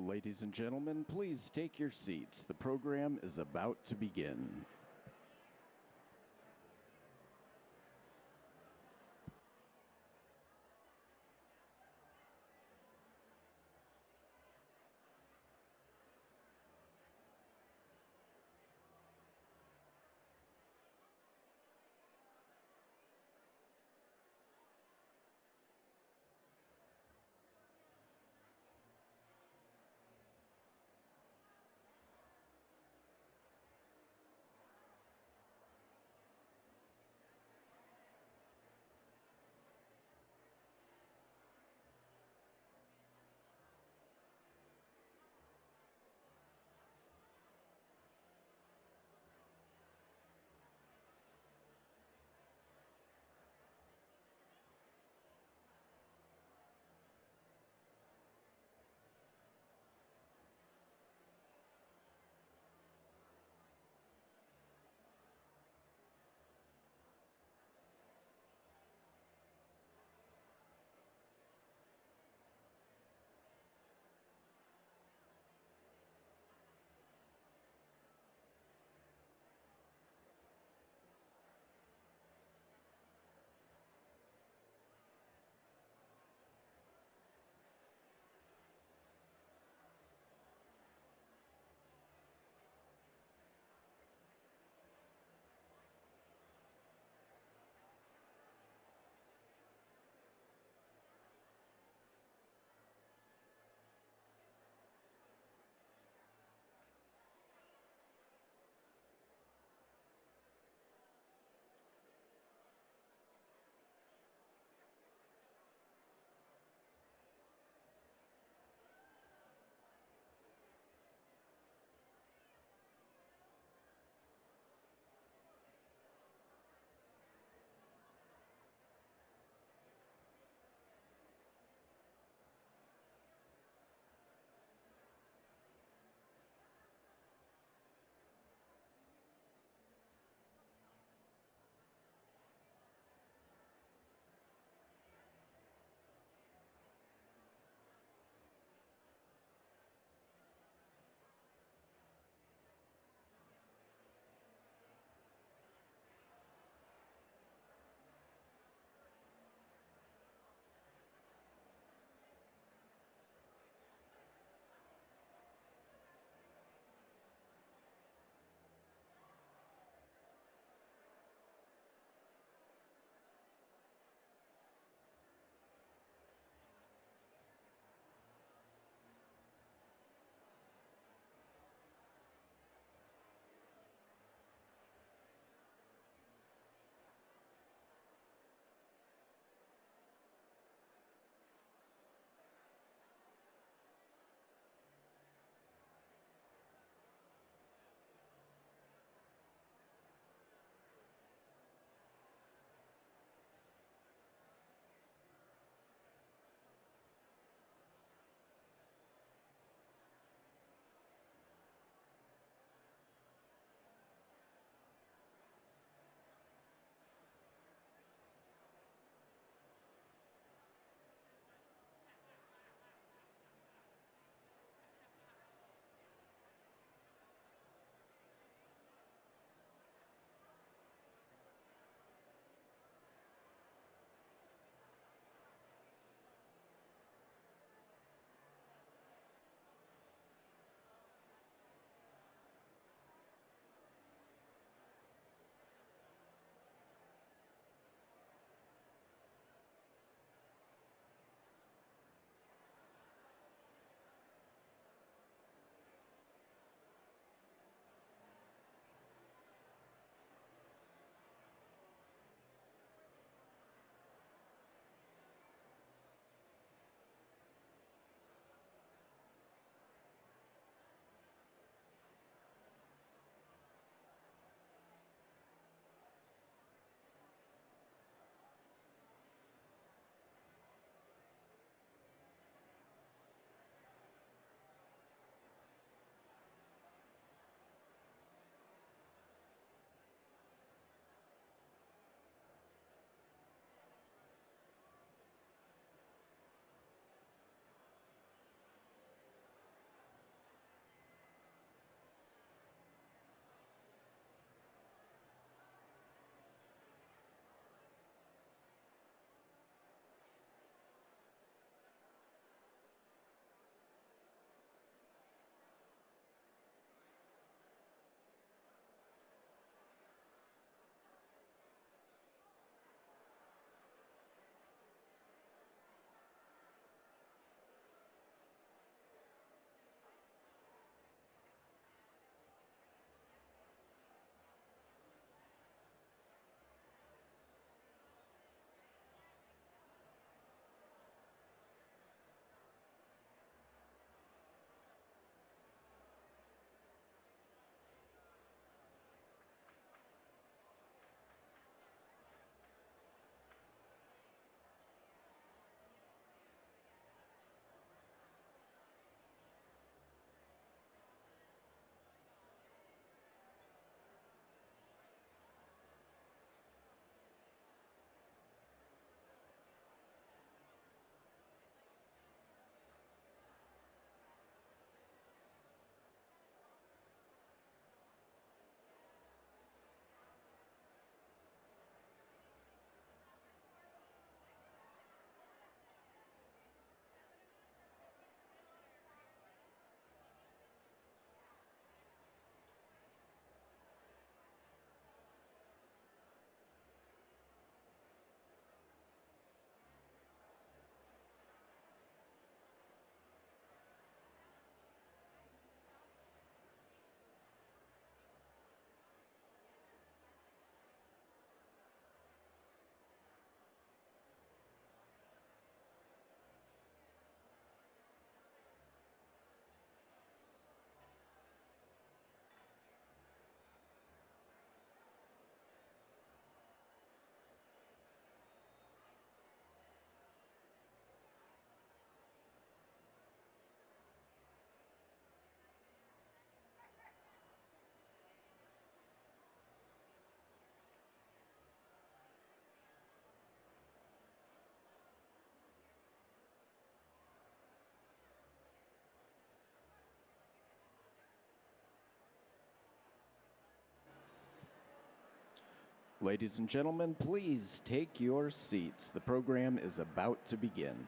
Ladies and gentlemen, please take your seats. The program is about to begin. Ladies and gentlemen, please take your seats. The program is about to begin.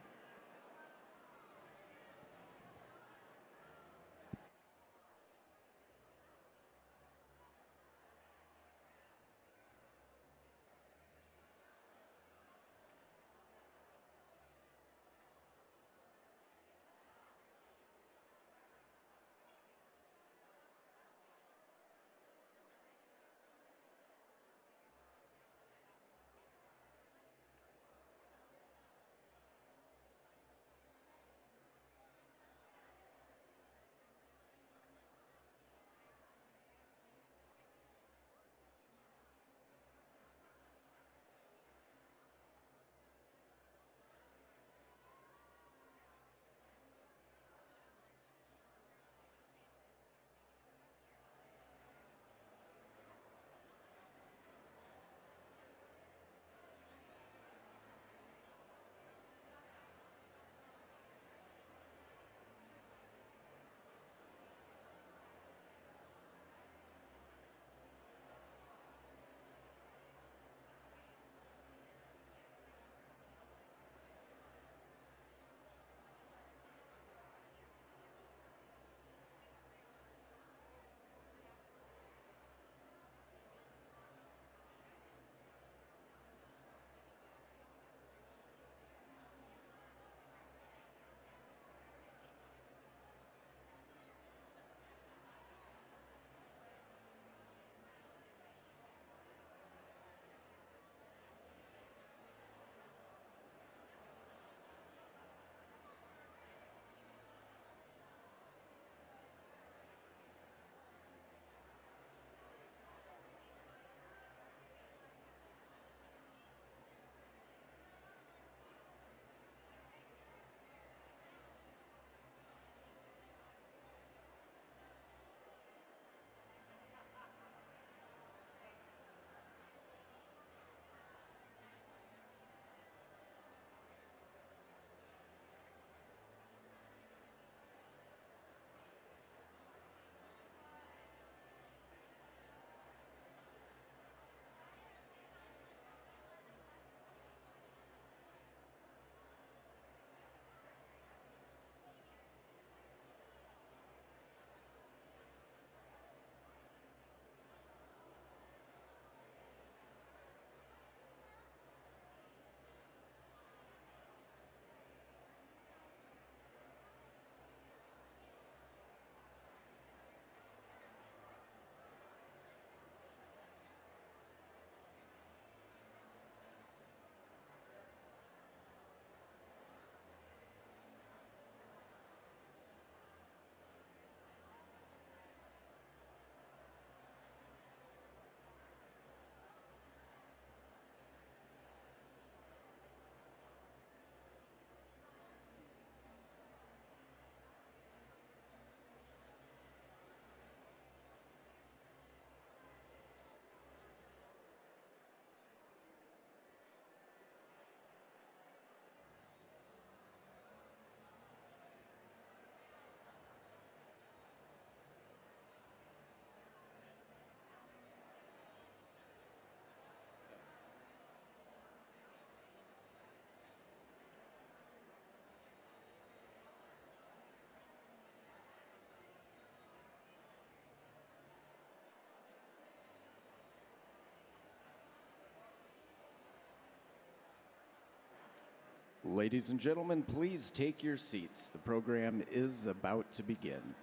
Ladies and gentlemen, please take your seats. The program is about to begin.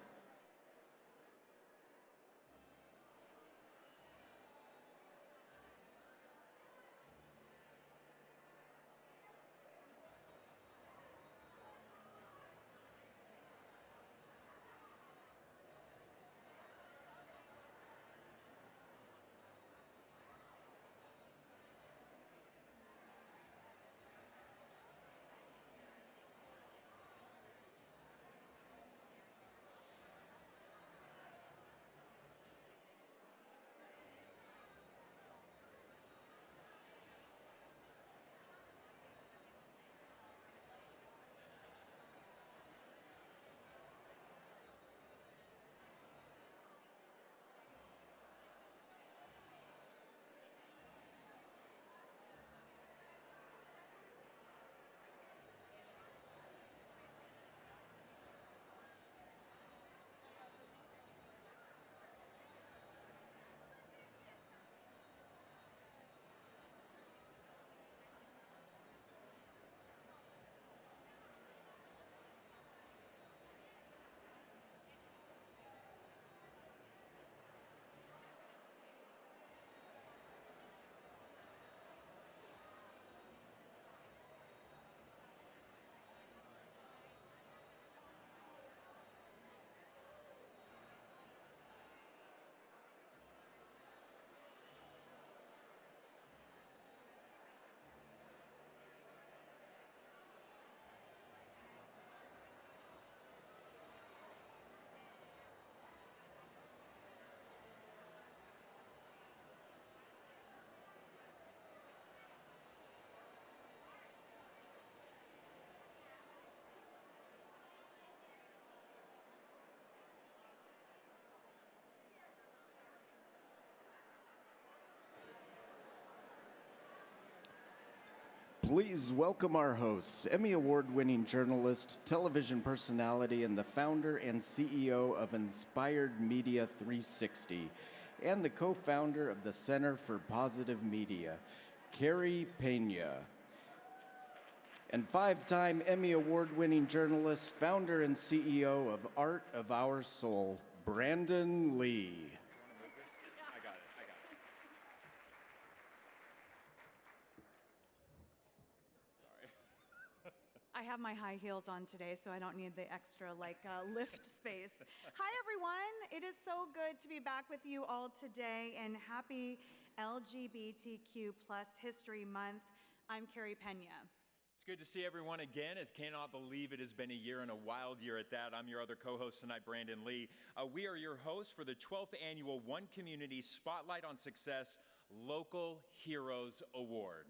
Please welcome our host, Emmy Award-winning journalist, television personality, and the founder and CEO of Inspired Media 360, and the co-founder of the Center for Positive Media, Carrie Pena. And five-time Emmy Award-winning journalist, founder and CEO of Art of Our Soul, Brandon Lee. I have my high heels on today, so I don't need the extra lift space. Hi, everyone. It is so good to be back with you all today, and happy LGBTQ+ History Month. I'm Carrie Pena. It's good to see everyone again. I cannot believe it has been a year, and a wild year at that. I'm your other co-host tonight, Brandon Lee. We are your hosts for the 12th annual One Community Spotlight on Success Local Heroes Award.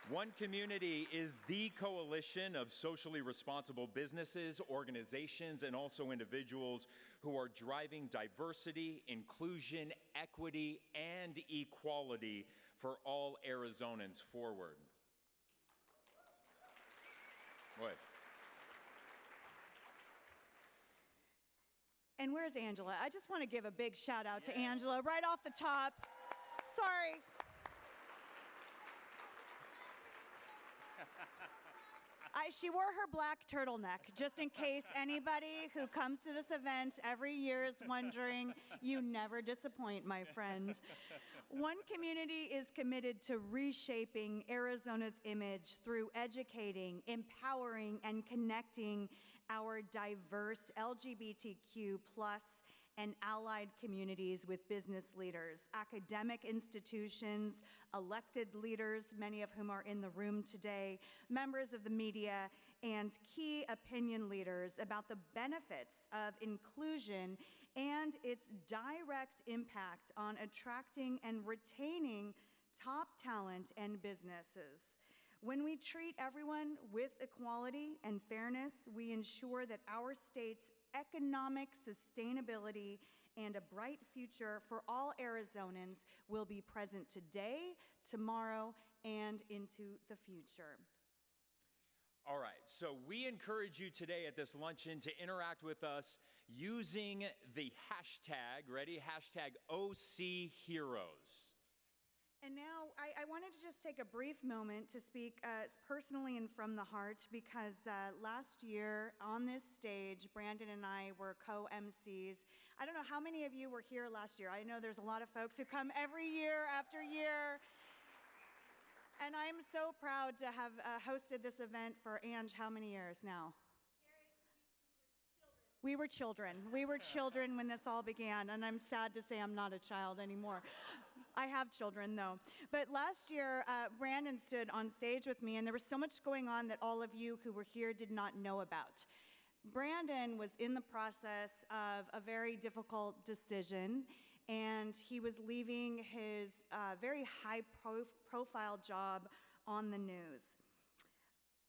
One Community is the coalition of socially responsible businesses, organizations, and also individuals who are driving diversity, inclusion, equity, and equality for all Arizonans forward. What? And where's Angela? I just want to give a big shout out to Angela right off the top. Sorry. She wore her black turtleneck, just in case anybody who comes to this event every year is wondering. You never disappoint, my friend. One Community is committed to reshaping Arizona's image through educating, empowering, and connecting our diverse LGBTQ+ and allied communities with business leaders, academic institutions, elected leaders, many of whom are in the room today, members of the media, and key opinion leaders about the benefits of inclusion and its direct impact on attracting and retaining top talent and businesses. When we treat everyone with equality and fairness, we ensure that our state's economic sustainability and a bright future for all Arizonans will be present today, tomorrow, and into the future. All right, so we encourage you today at this luncheon to interact with us using the hashtag, ready? Hashtag OCHeroes. And now, I wanted to just take a brief moment to speak personally and from the heart, because last year on this stage, Brandon and I were co-MCs. I don't know how many of you were here last year. I know there's a lot of folks who come every year after year. And I'm so proud to have hosted this event for, Ange, how many years now? We were children. We were children when this all began, and I'm sad to say I'm not a child anymore. I have children, though. But last year, Brandon stood on stage with me, and there was so much going on that all of you who were here did not know about. Brandon was in the process of a very difficult decision, and he was leaving his very high-profile job on the news.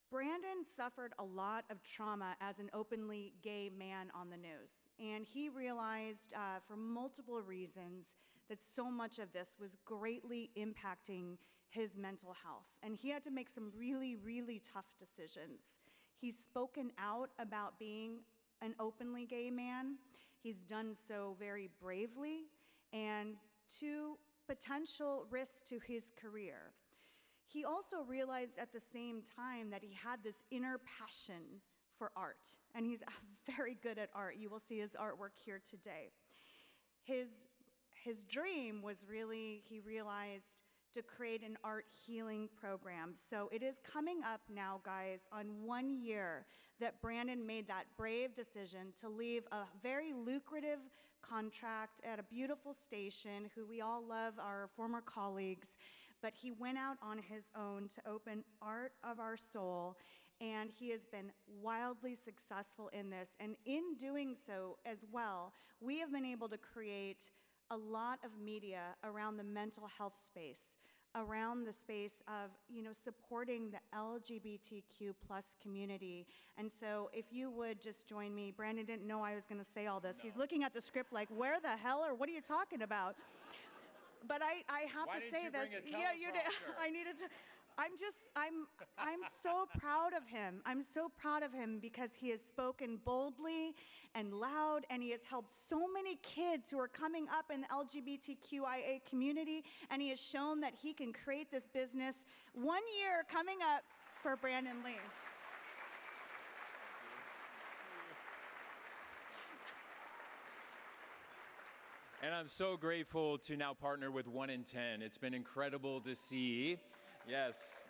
Brandon suffered a lot of trauma as an openly gay man on the news, and he realized for multiple reasons that so much of this was greatly impacting his mental health, and he had to make some really, really tough decisions. He's spoken out about being an openly gay man. He's done so very bravely, and to potential risks to his career. He also realized at the same time that he had this inner passion for art, and he's very good at art. You will see his artwork here today. His dream was really, he realized, to create an art healing program. So it is coming up now, guys, on 1 year that Brandon made that brave decision to leave a very lucrative contract at a beautiful station, who we all love, our former colleagues, but he went out on his own to open Art of Our Soul, and he has been wildly successful in this. And in doing so as well, we have been able to create a lot of media around the mental health space, around the space of, supporting the LGBTQ+ community. And so if you would just join me, Brandon didn't know I was gonna say all this. No. He's looking at the script like, where the hell, or what are you talking about? but I have Why to didn't say you this. bring a Yeah, you did. teleprompter? I needed to. I'm so proud of him. I'm so proud of him because he has spoken boldly and loud, and he has helped so many kids who are coming up in the LGBTQIA community, and he has shown that he can create this business. 1 year coming up for Brandon Lee. And I'm so grateful to now partner with 1 in 10. It's been incredible to see. Yes.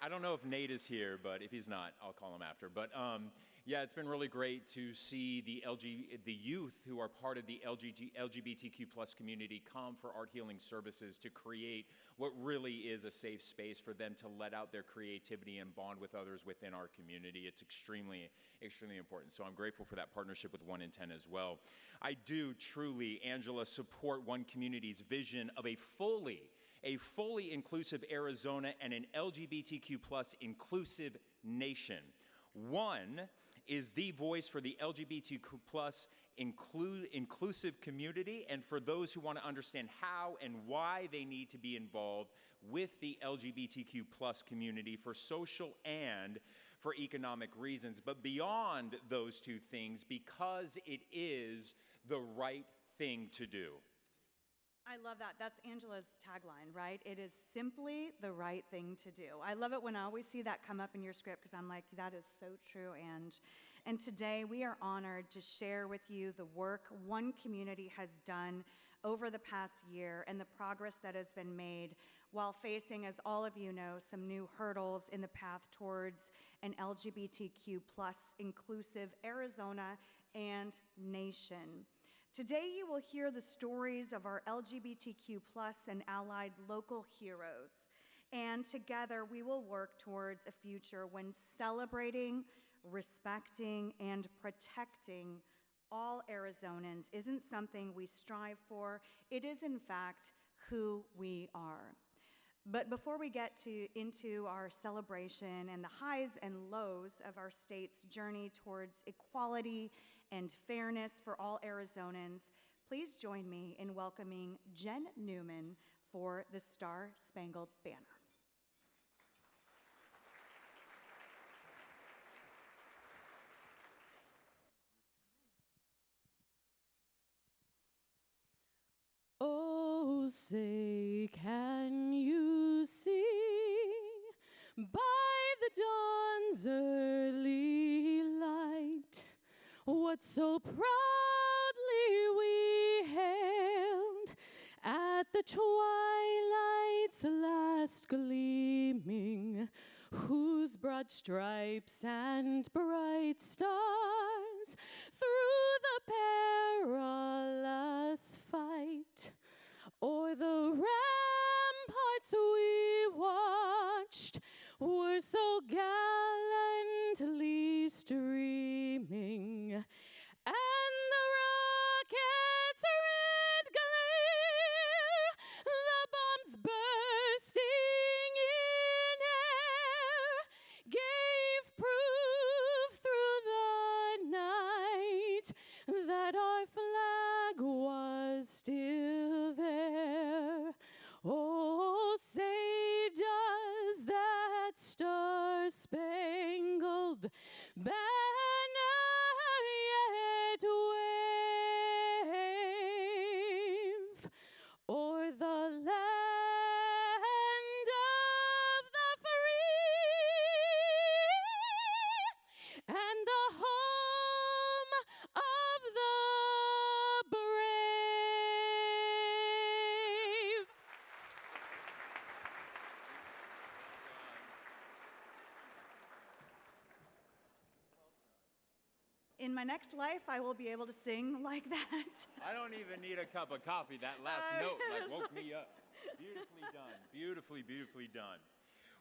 I don't know if Nate is here, but if he's not, I'll call him after. But yeah, it's been really great to see the youth who are part of the LGBTQ plus community come for art healing services to create what really is a safe space for them to let out their creativity and bond with others within our community. It's extremely, extremely important. So I'm grateful for that partnership with 1 in 10 as well. I do truly, Angela, support One Community's vision of a fully inclusive Arizona and an LGBTQ plus inclusive nation. One is the voice for the LGBTQ plus inclusive community and for those who want to understand how and why they need to be involved with the LGBTQ plus community for social and for economic reasons. But beyond those two things, because it is the right thing to do. I love that. That's Angela's tagline, right? It is simply the right thing to do. I love it when I always see that come up in your script because I'm like, that is so true. And today we are honored to share with you the work One Community has done over the past year and the progress that has been made while facing, as all of you know, some new hurdles in the path towards an LGBTQ plus inclusive Arizona and nation. Today you will hear the stories of our LGBTQ plus and allied local heroes. And together we will work towards a future when celebrating, respecting, and protecting all Arizonans isn't something we strive for. It is in fact who we are. But before we get into our celebration and the highs and lows of our state's journey towards equality and fairness for all Arizonans, please join me in welcoming Jen Newman for the Star Spangled Banner. Oh, say, can you see by the dawn's early light what so proudly we hailed at the twilight's last gleaming, whose broad stripes and bright stars through the perilous fight o'er the ramparts we watched were so gallantly streaming, and the rocket's red glare, the bombs bursting in air, gave proof through the night that our flag was still there. Oh, say, does that star-spangled banner yet wave o'er the land of the free and the home of the brave? In my next life, I will be able to sing like that. I don't even need a cup of coffee. That last note woke me up. Beautifully done. Beautifully, beautifully done.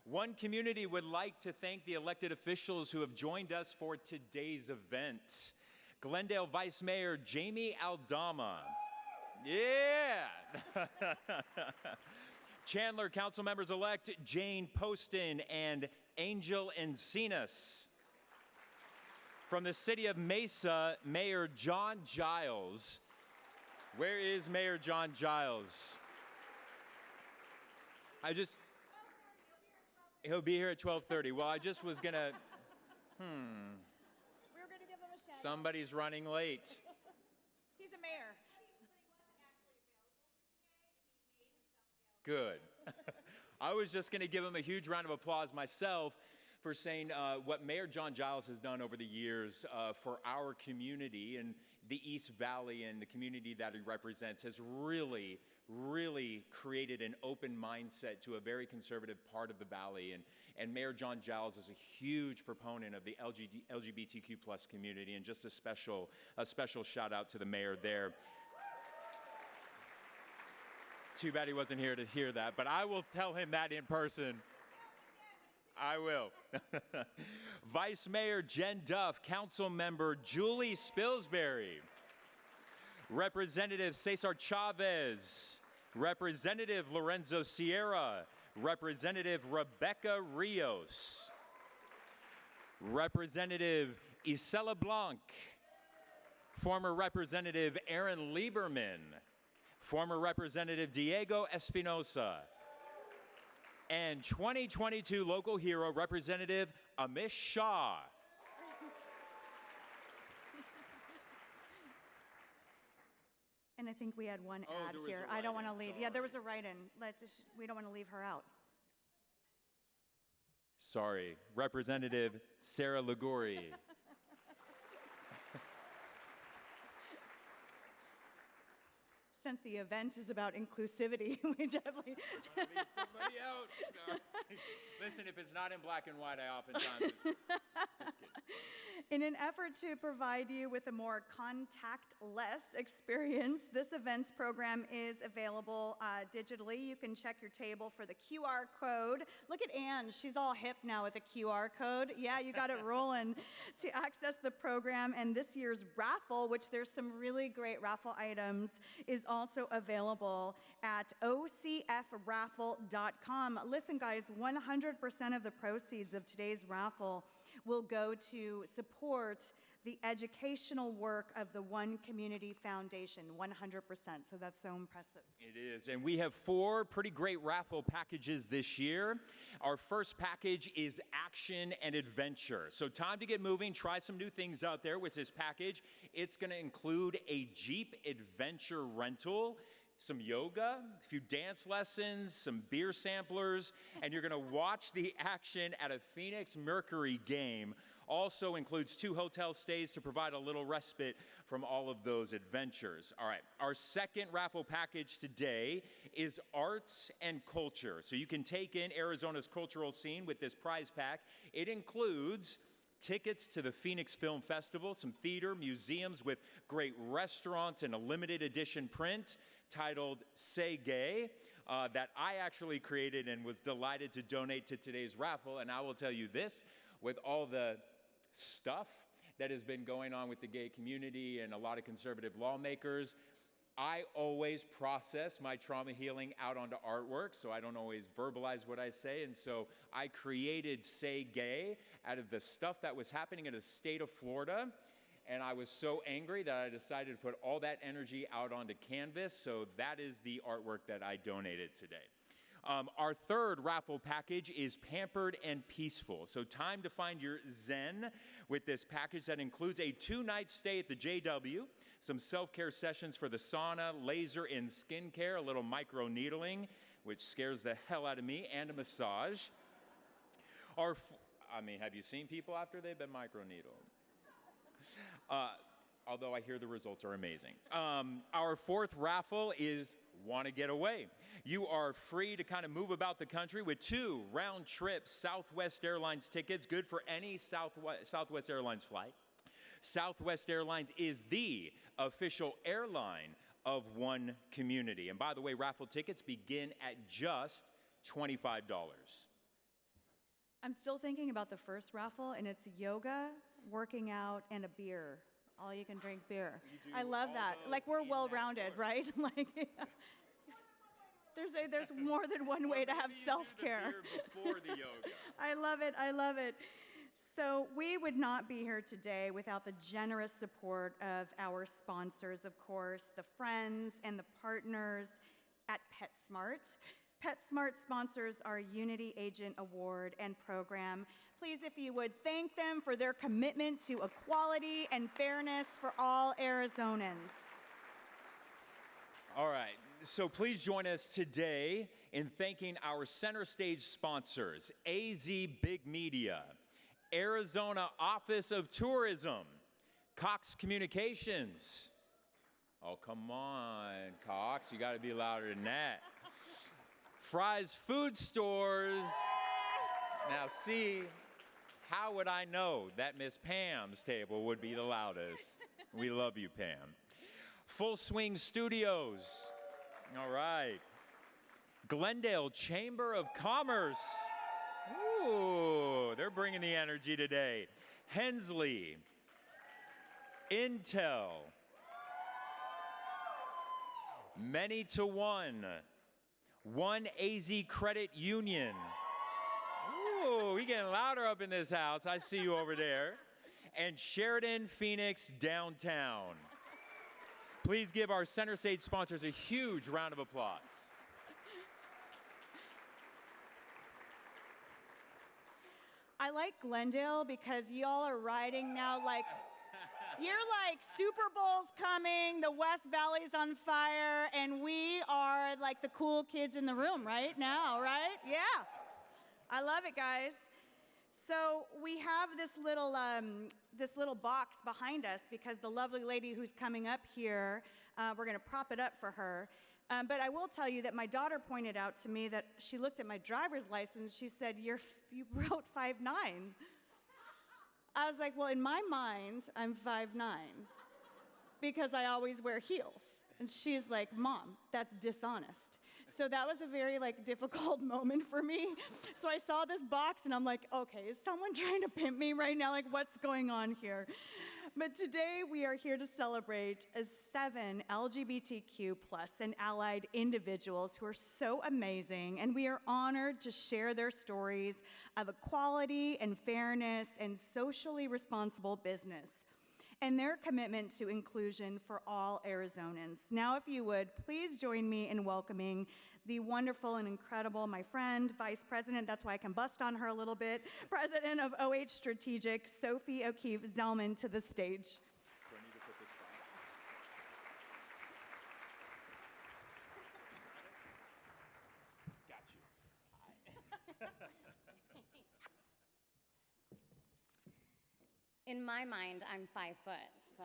One Community would like to thank the elected officials who have joined us for today's event. Glendale Vice Mayor Jamie Aldama. Yeah. Chandler Council Members-elect Jane Poston and Angel Encinas. From the city of Mesa, Mayor John Giles. Where is Mayor John Giles? He'll be here at 12:30. Well, I just was gonna, We were going to give him a shout. somebody's running late. He's a mayor. Good. I was just going to give him a huge round of applause myself for saying what Mayor John Giles has done over the years for our community and the East Valley and the community that he represents has really, really created an open mindset to a very conservative part of the valley. And Mayor John Giles is a huge proponent of the LGBTQ plus community, and just a special shout out to the mayor there. Too bad he wasn't here to hear that, but I will tell him that in person. I will. Vice Mayor Jen Duff, Council Member Julie Spilsbury, Representative Cesar Chavez, Representative Lorenzo Sierra, Representative Rebecca Rios, Representative Isela Blanc, former Representative Aaron Lieberman, former Representative Diego Espinosa, and 2022 local hero, Representative Amish Shah. And I think we had one Oh, ad there was here. a I don't want to write-in, leave. Yeah, there was a sorry. write-in. We don't want to leave her out. Sorry, Representative Sarah Liguri. Since the event is about inclusivity, we definitely. Leave somebody out. Sorry. Listen, if it's not in black and white, I oftentimes just kidding. In an effort to provide you with a more contact-less experience, this events program is available digitally. You can check your table for the QR code. Look at Ann, she's all hip now with the QR code. Yeah, you got it rolling. To access the program and this year's raffle, which there's some really great raffle items, is also available at ocfraffle.com. Listen, guys, 100% of the proceeds of today's raffle will go to support the educational work of the One Community Foundation, 100%. So that's so impressive. It is, and we have 4 pretty great raffle packages this year. Our first package is action and adventure. So time to get moving, try some new things out there with this package. It's gonna include a Jeep adventure rental, some yoga, a few dance lessons, some beer samplers, and you're gonna watch the action at a Phoenix Mercury game. Also includes 2 hotel stays to provide a little respite from all of those adventures. All right, our second raffle package today is arts and culture. So you can take in Arizona's cultural scene with this prize pack. It includes tickets to the Phoenix Film Festival, some theater, museums with great restaurants, and a limited edition print titled Say Gay that I actually created and was delighted to donate to today's raffle. And I will tell you this, with all the stuff that has been going on with the gay community and a lot of conservative lawmakers, I always process my trauma healing out onto artwork, so I don't always verbalize what I say. And so I created Say Gay out of the stuff that was happening in the state of Florida. And I was so angry that I decided to put all that energy out onto canvas. So that is the artwork that I donated today. Our third raffle package is Pampered and Peaceful. So time to find your zen with this package that includes a 2-night stay at the JW, some self-care sessions for the sauna, laser and skincare, a little micro needling, which scares the hell out of me, and a massage. Have you seen people after they've been micro needled? Although I hear the results are amazing. Our fourth raffle is Want to Get Away. You are free to kind of move about the country with 2 round-trip Southwest Airlines tickets, good for any Southwest Airlines flight. Southwest Airlines is the official airline of One Community. And by the way, raffle tickets begin at just $25. I'm still thinking about the first raffle, and it's yoga, working out, and a beer. All you can drink beer. I love all that. those Like, we're in that well-rounded, right? Like, there's more than one way to have self-care. Before the yoga. I love it. I love it. So we would not be here today without the generous support of our sponsors, of course, the friends and the partners at PetSmart. PetSmart sponsors our Unity Agent Award and program. Please, if you would, thank them for their commitment to equality and fairness for all Arizonans. All right, so please join us today in thanking our center stage sponsors, AZ Big Media, Arizona Office of Tourism, Cox Communications. Oh, come on, Cox, you gotta be louder than that. Fry's Food Stores. Now see, how would I know that Miss Pam's table would be the loudest? We love you, Pam. Full Swing Studios. All right. Glendale Chamber of Commerce. Ooh, they're bringing the energy today. Hensley. Intel. Many to One. One AZ Credit Union. Ooh, we getting louder up in this house. I see you over there. And Sheridan Phoenix Downtown. Please give our center stage sponsors a huge round of applause. I like Glendale because y'all are riding now like, you're like Super Bowl's coming, the West Valley's on fire, and we are like the cool kids in the room right now, right? Yeah. I love it, guys. So we have this little box behind us because the lovely lady who's coming up here, we're going to prop it up for her. But I will tell you that my daughter pointed out to me that she looked at my driver's license. She said, you wrote 5'9". I was like, well, in my mind, I'm 5'9", because I always wear heels. And she's like, Mom, that's dishonest. So that was a very difficult moment for me. So I saw this box and I'm like, okay, is someone trying to pimp me right now? Like, what's going on here? But today we are here to celebrate 7 LGBTQ plus and allied individuals who are so amazing, and we are honored to share their stories of equality and fairness and socially responsible business, and their commitment to inclusion for all Arizonans. Now, if you would, please join me in welcoming the wonderful and incredible, my friend, Vice President, that's why I can bust on her a little bit, President of OH Strategic, Sophie O'Keefe Zellman, to the stage. Do I need to put this back? Got you. In my mind, I'm 5 foot, so.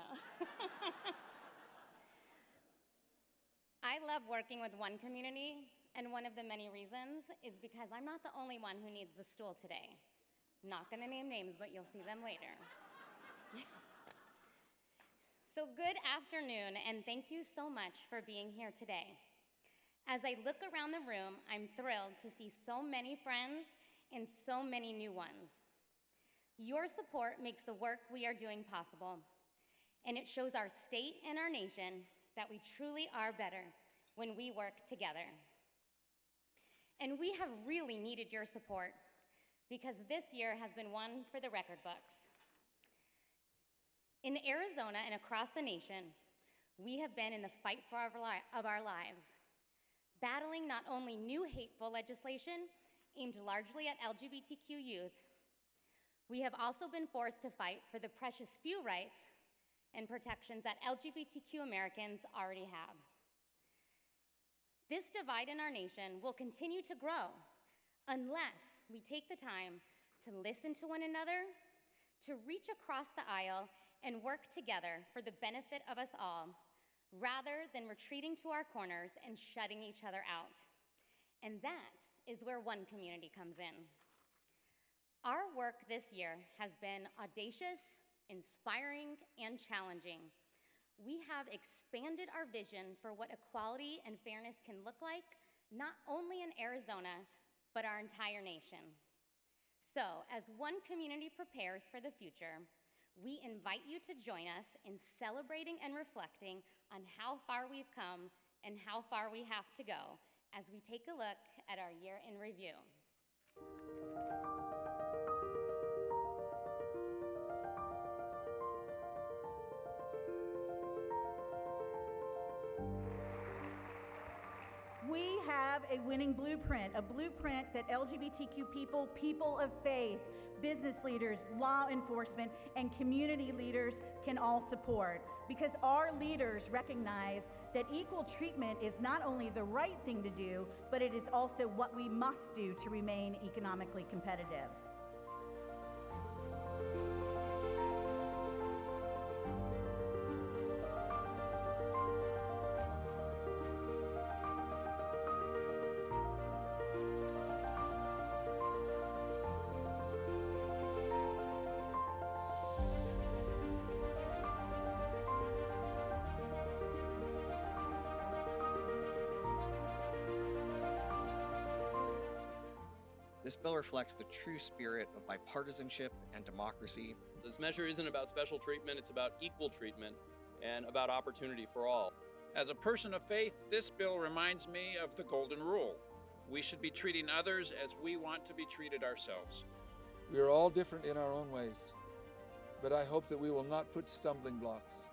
I love working with one community, and one of the many reasons is because I'm not the only one who needs the stool today. I'm not gonna name names, but you'll see them later. So good afternoon, and thank you so much for being here today. As I look around the room, I'm thrilled to see so many friends and so many new ones. Your support makes the work we are doing possible, and it shows our state and our nation that we truly are better when we work together. And we have really needed your support because this year has been one for the record books. In Arizona and across the nation, we have been in the fight of our lives, battling not only new hateful legislation aimed largely at LGBTQ youth, we have also been forced to fight for the precious few rights and protections that LGBTQ Americans already have. This divide in our nation will continue to grow unless we take the time to listen to one another, to reach across the aisle and work together for the benefit of us all, rather than retreating to our corners and shutting each other out. And that is where one community comes in. Our work this year has been audacious, inspiring, and challenging. We have expanded our vision for what equality and fairness can look like, not only in Arizona, but our entire nation. So, as one community prepares for the future, we invite you to join us in celebrating and reflecting on how far we've come and how far we have to go as we take a look at our year in review. We have a winning blueprint, a blueprint that LGBTQ people, people of faith, business leaders, law enforcement, and community leaders can all support. Because our leaders recognize that equal treatment is not only the right thing to do, but it is also what we must do to remain economically competitive. This bill reflects the true spirit of bipartisanship and democracy. This measure isn't about special treatment, it's about equal treatment and about opportunity for all. As a person of faith, this bill reminds me of the Golden Rule. We should be treating others as we want to be treated ourselves. We are all different in our own ways, but I hope that we will not put stumbling blocks,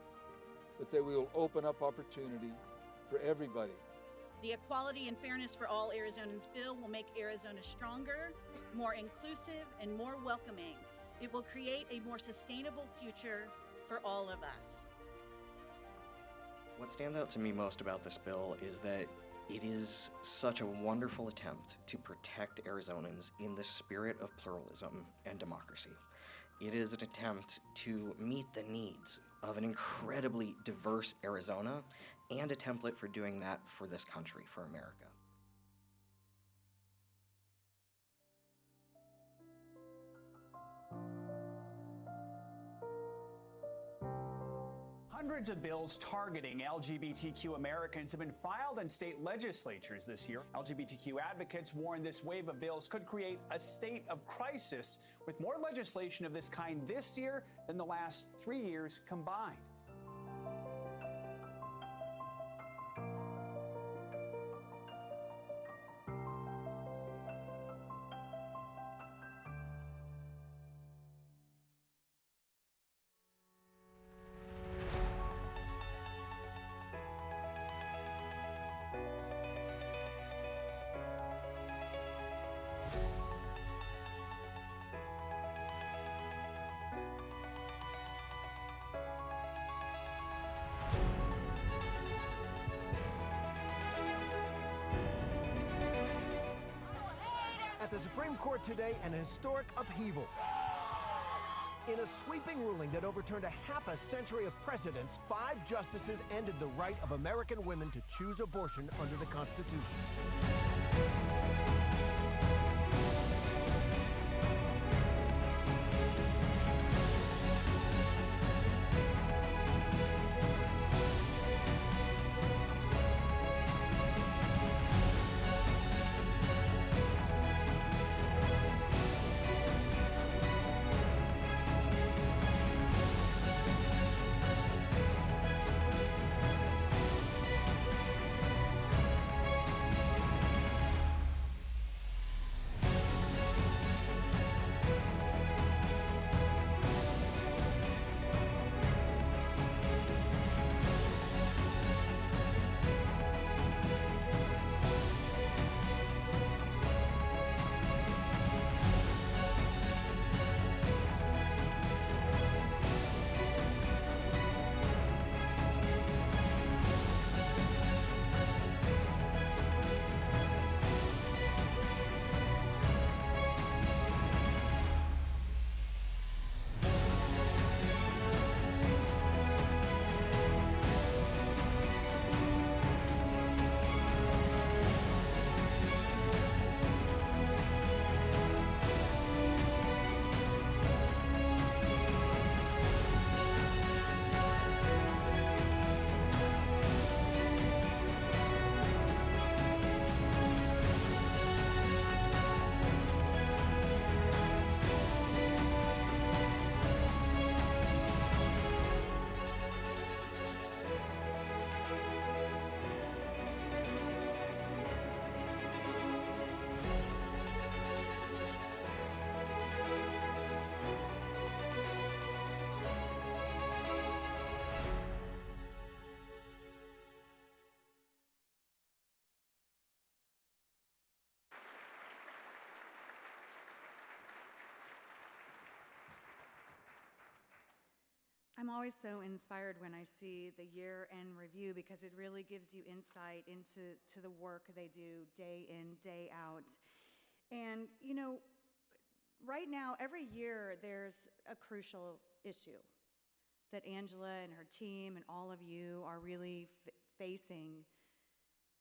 but that we will open up opportunity for everybody. The Equality and Fairness for All Arizonans bill will make Arizona stronger, more inclusive, and more welcoming. It will create a more sustainable future for all of us. What stands out to me most about this bill is that it is such a wonderful attempt to protect Arizonans in the spirit of pluralism and democracy. It is an attempt to meet the needs of an incredibly diverse Arizona and a template for doing that for this country, for America. Hundreds of bills targeting LGBTQ Americans have been filed in state legislatures this year. LGBTQ advocates warn this wave of bills could create a state of crisis, with more legislation of this kind this year than the last 3 years combined. At the Supreme Court today, an historic upheaval. In a sweeping ruling that overturned a half a century of precedents, 5 justices ended the right of American women to choose abortion under the Constitution. I'm always so inspired when I see the year-end review because it really gives you insight into the work they do day in, day out. And, you know, right now, every year, there's a crucial issue that Angela and her team and all of you are really facing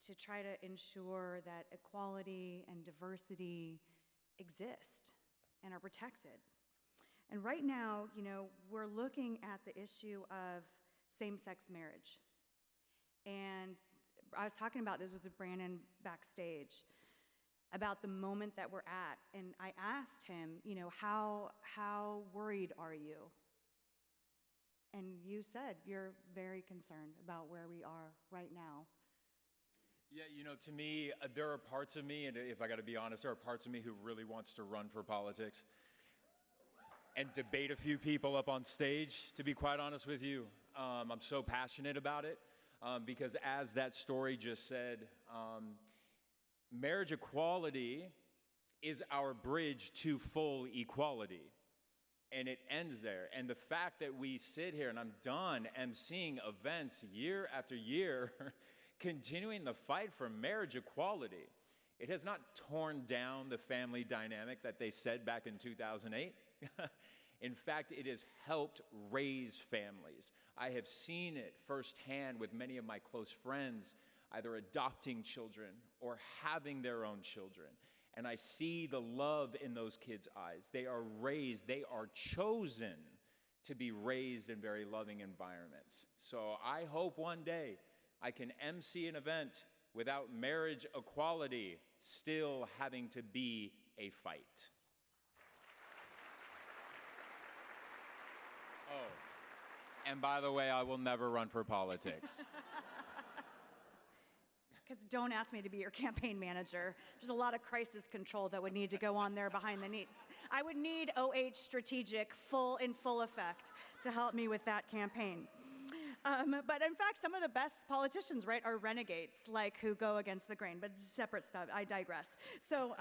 to try to ensure that equality and diversity exist and are protected. And right now, you know, we're looking at the issue of same-sex marriage. And I was talking about this with Brandon backstage, about the moment that we're at. And I asked him, you know, how worried are you? And you said you're very concerned about where we are right now. Yeah, you know, to me, there are parts of me, and if I got to be honest, there are parts of me who really wants to run for politics and debate a few people up on stage, to be quite honest with you. I'm so passionate about it because as that story just said, marriage equality is our bridge to full equality. And it ends there. And the fact that we sit here, and I'm done emceeing events year after year, continuing the fight for marriage equality, it has not torn down the family dynamic that they said back in 2008. In fact, it has helped raise families. I have seen it firsthand with many of my close friends, either adopting children or having their own children. And I see the love in those kids' eyes. They are raised, they are chosen to be raised in very loving environments. So I hope one day I can MC an event without marriage equality still having to be a fight. Oh, and by the way, I will never run for politics. Because don't ask me to be your campaign manager. There's a lot of crisis control that would need to go on there behind the scenes. I would need OH Strategic in full effect to help me with that campaign. But in fact, some of the best politicians, right, are renegades, like who go against the grain, but separate stuff. I digress. So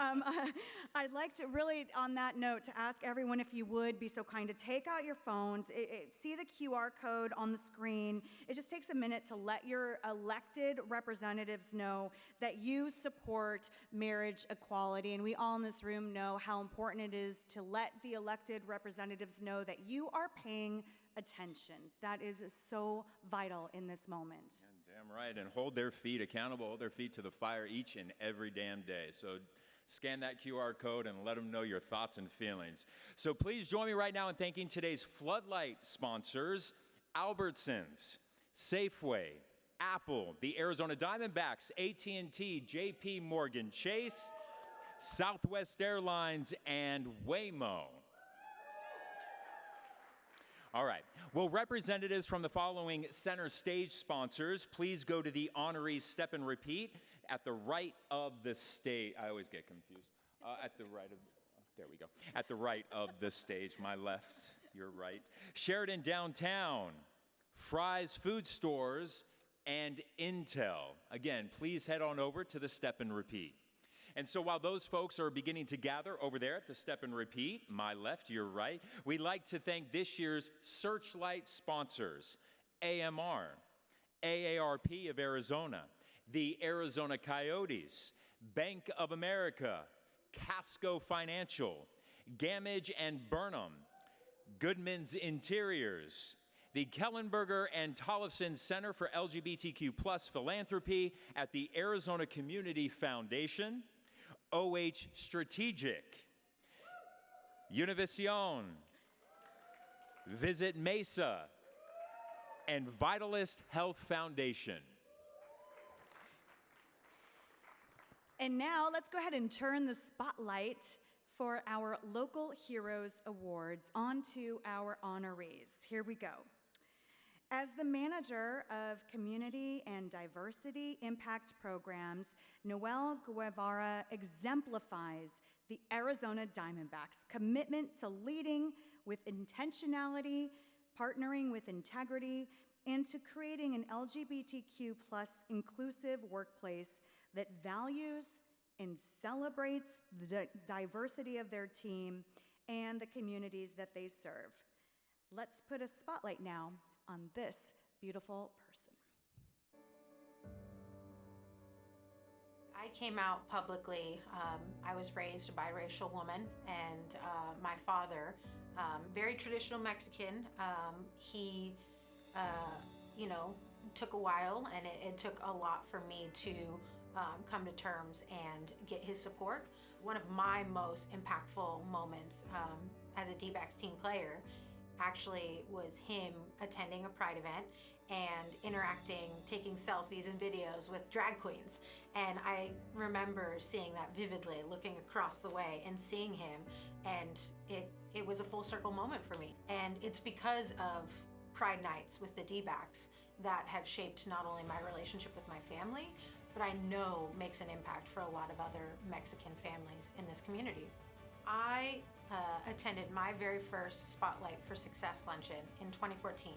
I'd like to really, on that note, to ask everyone if you would be so kind to take out your phones, see the QR code on the screen. It just takes a minute to let your elected representatives know that you support marriage equality. And we all in this room know how important it is to let the elected representatives know that you are paying attention. That is so vital in this moment. Yeah, damn right, and hold their feet accountable, hold their feet to the fire each and every damn day. So scan that QR code and let them know your thoughts and feelings. So please join me right now in thanking today's Floodlight sponsors, Albertsons, Safeway, Apple, the Arizona Diamondbacks, AT&T, JP Morgan Chase, Southwest Airlines, and Waymo. All right. Well, representatives from the following center stage sponsors, please go to the honoree step and repeat at the right of the stage. I always get confused. At the right of, there we go. At the right of the stage, my left, your right. Sheridan Downtown, Fry's Food Stores, and Intel. Again, please head on over to the step and repeat. And so while those folks are beginning to gather over there at the step and repeat, my left, your right, we'd like to thank this year's Searchlight sponsors, AMR, AARP of Arizona, the Arizona Coyotes, Bank of America, Casco Financial, Gamage and Burnham, Goodman's Interiors, the Kellenberger and Tollefson Center for LGBTQ+ Philanthropy at the Arizona Community Foundation, OH Strategic, Univision, Visit Mesa, and Vitalist Health Foundation. And now let's go ahead and turn the spotlight for our Local Heroes Awards onto our honorees. Here we go. As the manager of Community and Diversity Impact Programs, Noel Guevara exemplifies the Arizona Diamondbacks' commitment to leading with intentionality, partnering with integrity, and to creating an LGBTQ+ inclusive workplace that values and celebrates the diversity of their team and the communities that they serve. Let's put a spotlight now on this beautiful person. I came out publicly. I was raised a biracial woman, and my father, very traditional Mexican, he, took a while, and it took a lot for me to come to terms and get his support. One of my most impactful moments as a D-backs team player actually was him attending a Pride event and interacting, taking selfies and videos with drag queens. And I remember seeing that vividly, looking across the way and seeing him, and it was a full circle moment for me. And it's because of Pride nights with the D-backs that have shaped not only my relationship with my family, but I know makes an impact for a lot of other Mexican families in this community. I attended my very first Spotlight for Success luncheon in 2014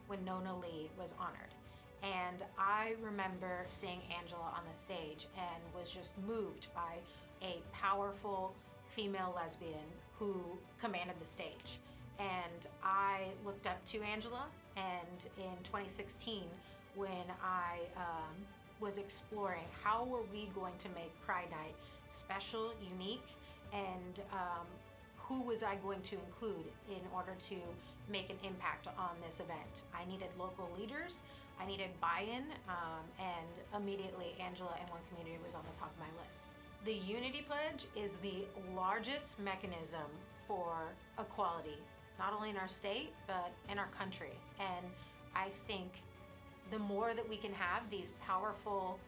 when Nona Lee was honored. And I remember seeing Angela on the stage and was just moved by a powerful female lesbian who commanded the stage. And I looked up to Angela, and in 2016, when I was exploring how were we going to make Pride Night special, unique, and who was I going to include in order to make an impact on this event. I needed local leaders, I needed buy-in, and immediately Angela and One Community was on the top of my list. The Unity Pledge is the largest mechanism for equality, not only in our state, but in our country. And I think the more that we can have these powerful,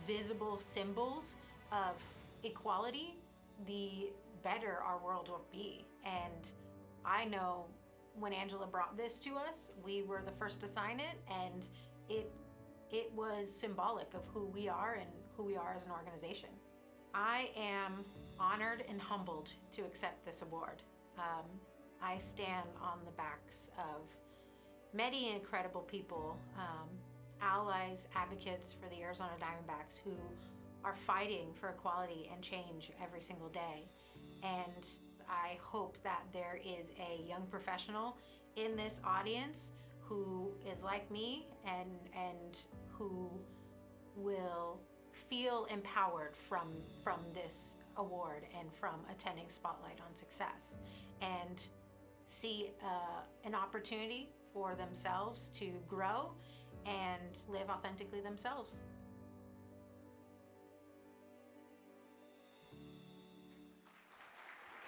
visible symbols of equality, the better our world will be. And I know when Angela brought this to us, we were the first to sign it, and it was symbolic of who we are and who we are as an organization. I am honored and humbled to accept this award. I stand on the backs of many incredible people, allies, advocates for the Arizona Diamondbacks who are fighting for equality and change every single day. And I hope that there is a young professional in this audience who is like me and who will feel empowered from this award and from attending Spotlight on Success, and see an opportunity for themselves to grow and live authentically themselves.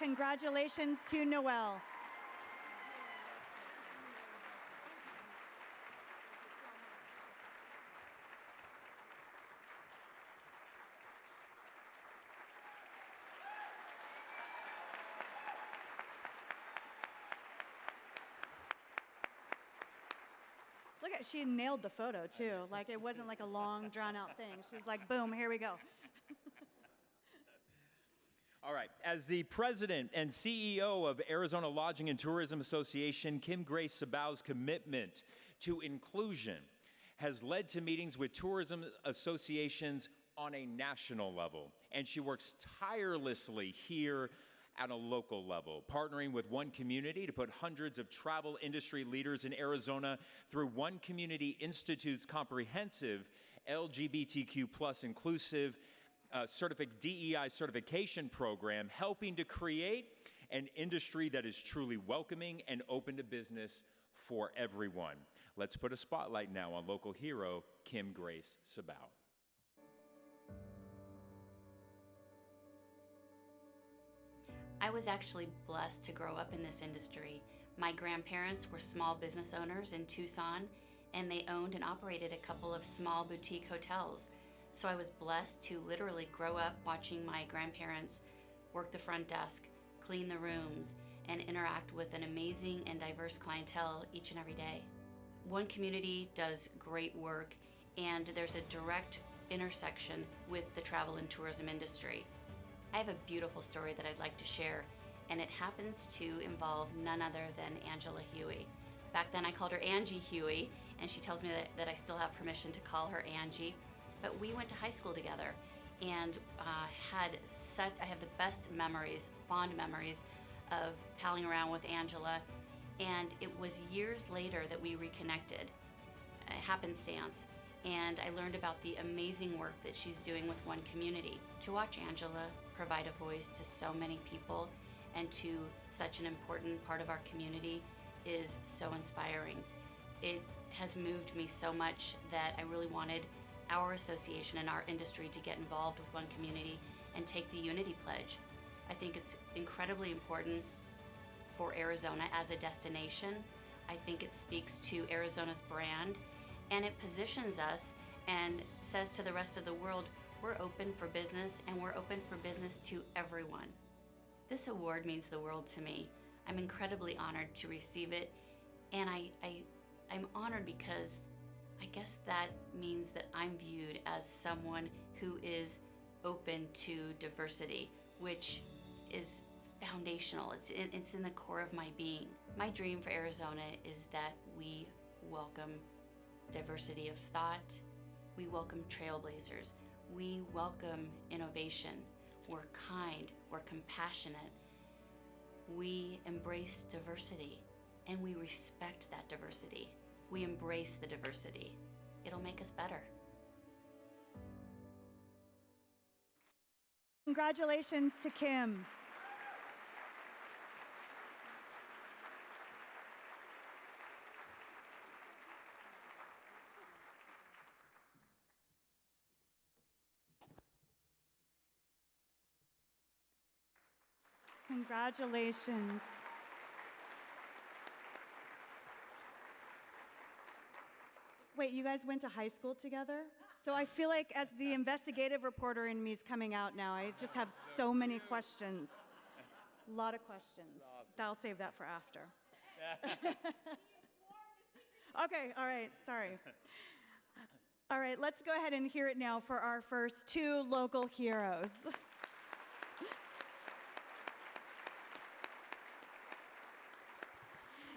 Congratulations to Noelle. Look at, she nailed the photo too. Like it wasn't like a long drawn out thing. She was like, boom, here we go. All right, as the president and CEO of Arizona Lodging and Tourism Association, Kim Grace Sabau's commitment to inclusion has led to meetings with tourism associations on a national level. And she works tirelessly here at a local level, partnering with One Community to put hundreds of travel industry leaders in Arizona through One Community Institute's comprehensive LGBTQ+ inclusive DEI certification program, helping to create an industry that is truly welcoming and open to business for everyone. Let's put a spotlight now on local hero, Kim Grace Sabau. I was actually blessed to grow up in this industry. My grandparents were small business owners in Tucson, and they owned and operated a couple of small boutique hotels. So I was blessed to literally grow up watching my grandparents work the front desk, clean the rooms, and interact with an amazing and diverse clientele each and every day. One Community does great work, and there's a direct intersection with the travel and tourism industry. I have a beautiful story that I'd like to share, and it happens to involve none other than Angela Huey. Back then I called her Angie Huey, and she tells me that I still have permission to call her Angie. But we went to high school together, and I have the best memories, fond memories of palling around with Angela And it was years later that we reconnected, happenstance, and I learned about the amazing work that she's doing with One Community. To watch Angela provide a voice to so many people and to such an important part of our community is so inspiring. It has moved me so much that I really wanted our association and our industry to get involved with One Community and take the Unity Pledge. I think it's incredibly important for Arizona as a destination. I think it speaks to Arizona's brand, and it positions us and says to the rest of the world, we're open for business, and we're open for business to everyone. This award means the world to me. I'm incredibly honored to receive it, and I'm honored because I guess that means that I'm viewed as someone who is open to diversity, which is foundational. It's in the core of my being. My dream for Arizona is that we welcome diversity of thought, we welcome trailblazers, we welcome innovation, we're kind, we're compassionate, we embrace diversity, and we respect that diversity. We embrace the diversity. It'll make us better. Congratulations to Kim. Congratulations. Wait, you guys went to high school together? So I feel like as the investigative reporter in me is coming out now, I just have so many questions. A lot of questions. I'll save that for after. Okay, all right, sorry. All right, let's go ahead and hear it now for our first two local heroes.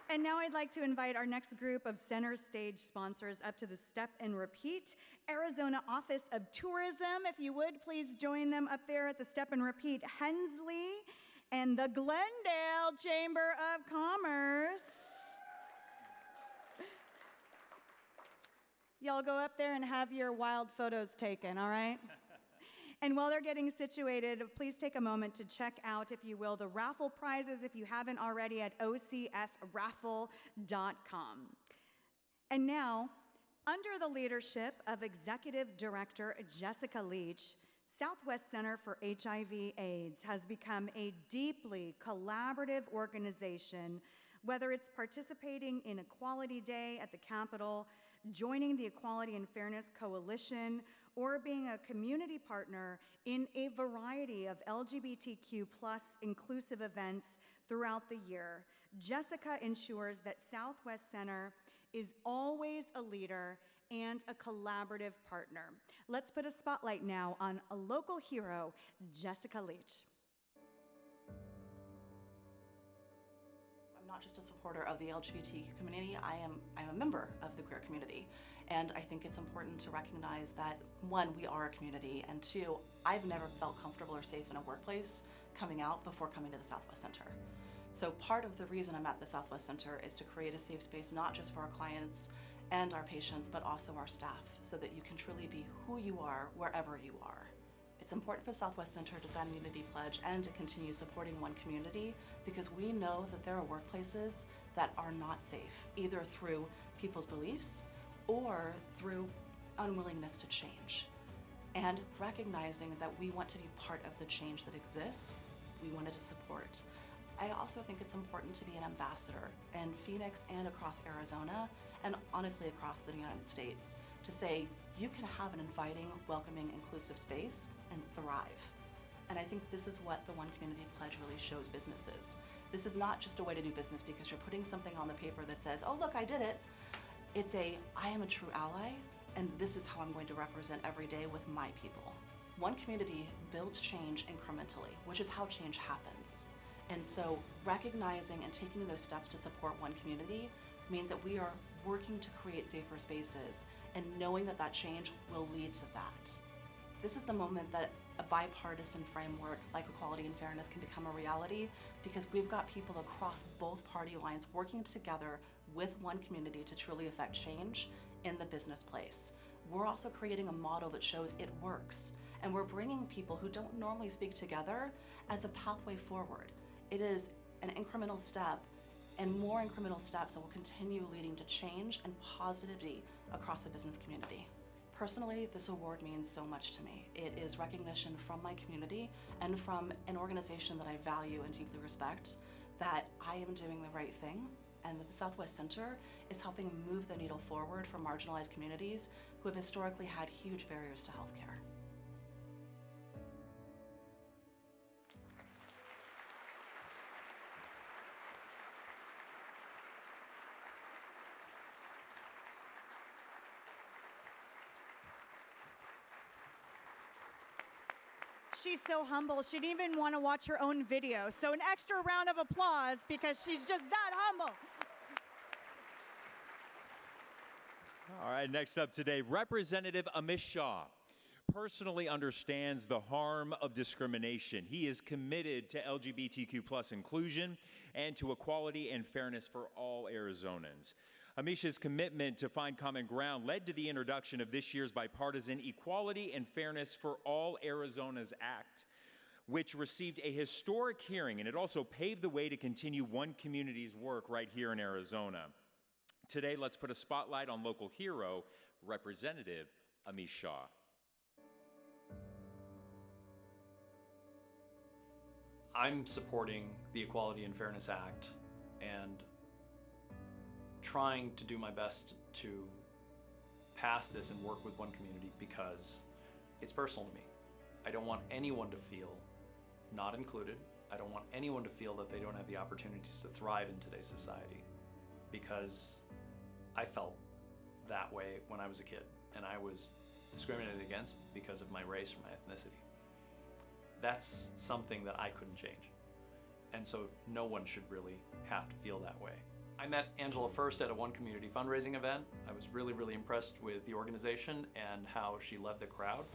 And now I'd like to invite our next group of center stage sponsors up to the Step and Repeat. Arizona Office of Tourism, if you would, please join them up there at the Step and Repeat. Hensley and the Glendale Chamber of Commerce. Y'all go up there and have your wild photos taken, all right? And while they're getting situated, please take a moment to check out, if you will, the raffle prizes if you haven't already at ocfraffle.com. And now, under the leadership of Executive Director Jessica Leach, Southwest Center for HIV/AIDS has become a deeply collaborative organization, whether it's participating in Equality Day at the Capitol, joining the Equality and Fairness Coalition, or being a community partner in a variety of LGBTQ+ inclusive events throughout the year. Jessica ensures that Southwest Center is always a leader and a collaborative partner. Let's put a spotlight now on a local hero, Jessica Leach. I'm not just a supporter of the LGBTQ community, I am a member of the queer community. And I think it's important to recognize that, one, we are a community, and two, I've never felt comfortable or safe in a workplace coming out before coming to the Southwest Center. So part of the reason I'm at the Southwest Center is to create a safe space not just for our clients and our patients, but also our staff, so that you can truly be who you are wherever you are. It's important for Southwest Center to sign a Unity Pledge and to continue supporting One Community, because we know that there are workplaces that are not safe, either through people's beliefs or through unwillingness to change. And recognizing that we want to be part of the change that exists, we wanted to support. I also think it's important to be an ambassador in Phoenix and across Arizona, and honestly across the United States, to say you can have an inviting, welcoming, inclusive space and thrive. And I think this is what the One Community Pledge really shows businesses. This is not just a way to do business because you're putting something on the paper that says, oh look, I did it. It's I am a true ally, and this is how I'm going to represent every day with my people. One Community builds change incrementally, which is how change happens. And so recognizing and taking those steps to support One Community means that we are working to create safer spaces and knowing that that change will lead to that. This is the moment that a bipartisan framework like equality and fairness can become a reality, because we've got people across both party lines working together with one community to truly affect change in the business place. We're also creating a model that shows it works, and we're bringing people who don't normally speak together as a pathway forward. It is an incremental step, and more incremental steps that will continue leading to change and positivity across the business community. Personally, this award means so much to me. It is recognition from my community and from an organization that I value and deeply respect that I am doing the right thing, and that the Southwest Center is helping move the needle forward for marginalized communities who have historically had huge barriers to healthcare. She's so humble, she didn't even want to watch her own video. So an extra round of applause because she's just that humble. All right, next up today, Representative Amish Shah personally understands the harm of discrimination. He is committed to LGBTQ+ inclusion and to equality and fairness for all Arizonans. Amish's commitment to find common ground led to the introduction of this year's bipartisan Equality and Fairness for All Arizonas Act, which received a historic hearing, and it also paved the way to continue one community's work right here in Arizona. Today, let's put a spotlight on local hero, Representative Amish Shah. I'm supporting the Equality and Fairness Act and trying to do my best to pass this and work with one community because it's personal to me. I don't want anyone to feel not included. I don't want anyone to feel that they don't have the opportunities to thrive in today's society, because I felt that way when I was a kid, and I was discriminated against because of my race or my ethnicity. That's something that I couldn't change. And so no one should really have to feel that way. I met Angela first at a One Community fundraising event. I was really, really impressed with the organization and how she led the crowd.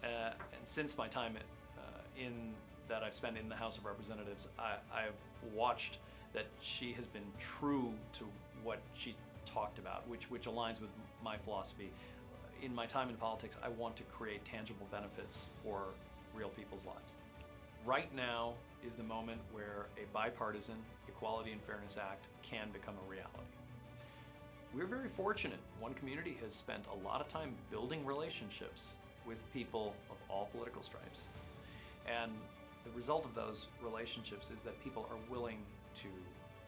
And since my time that I've spent in the House of Representatives, I've watched that she has been true to what she talked about, which aligns with my philosophy. In my time in politics, I want to create tangible benefits for real people's lives. Right now is the moment where a bipartisan Equality and Fairness Act can become a reality. We're very fortunate. One Community has spent a lot of time building relationships with people of all political stripes. And the result of those relationships is that people are willing to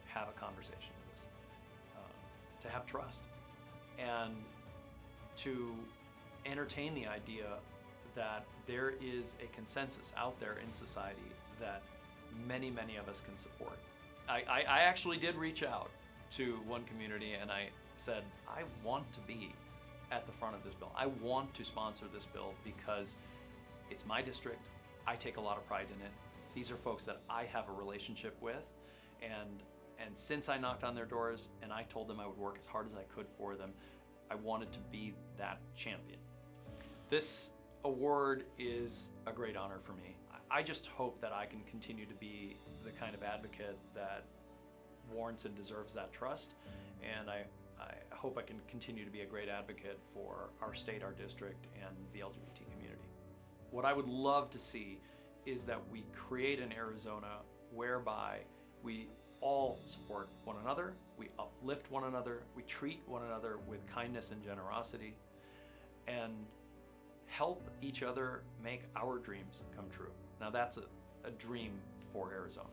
have a conversation with us, to have trust, and to entertain the idea that there is a consensus out there in society that many, many of us can support. I actually did reach out to One Community and I said, I want to be at the front of this bill. I want to sponsor this bill because it's my district. I take a lot of pride in it. These are folks that I have a relationship with, and since I knocked on their doors and I told them I would work as hard as I could for them, I wanted to be that champion. This award is a great honor for me. I just hope that I can continue to be the kind of advocate that warrants and deserves that trust, and I hope I can continue to be a great advocate for our state, our district, and the LGBT community. What I would love to see is that we create an Arizona whereby we all support one another, we uplift one another, we treat one another with kindness and generosity, and help each other make our dreams come true. Now that's a dream for Arizona.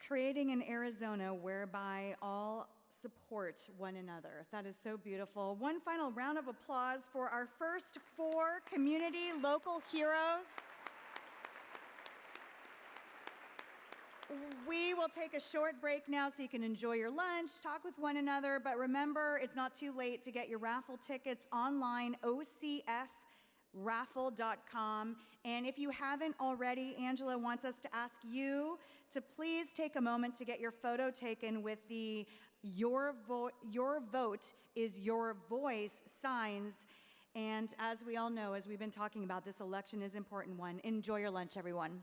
Creating an Arizona whereby all support one another. That is so beautiful. One final round of applause for our first 4 community local heroes. we will take a short break now so you can enjoy your lunch, talk with one another, but remember, it's not too late to get your raffle tickets online, ocfraffle.com. And if you haven't already, Angela wants us to ask you to please take a moment to get your photo taken with the Your Vote is Your Voice signs. And as we all know, as we've been talking about, this election is an important one. Enjoy your lunch, everyone.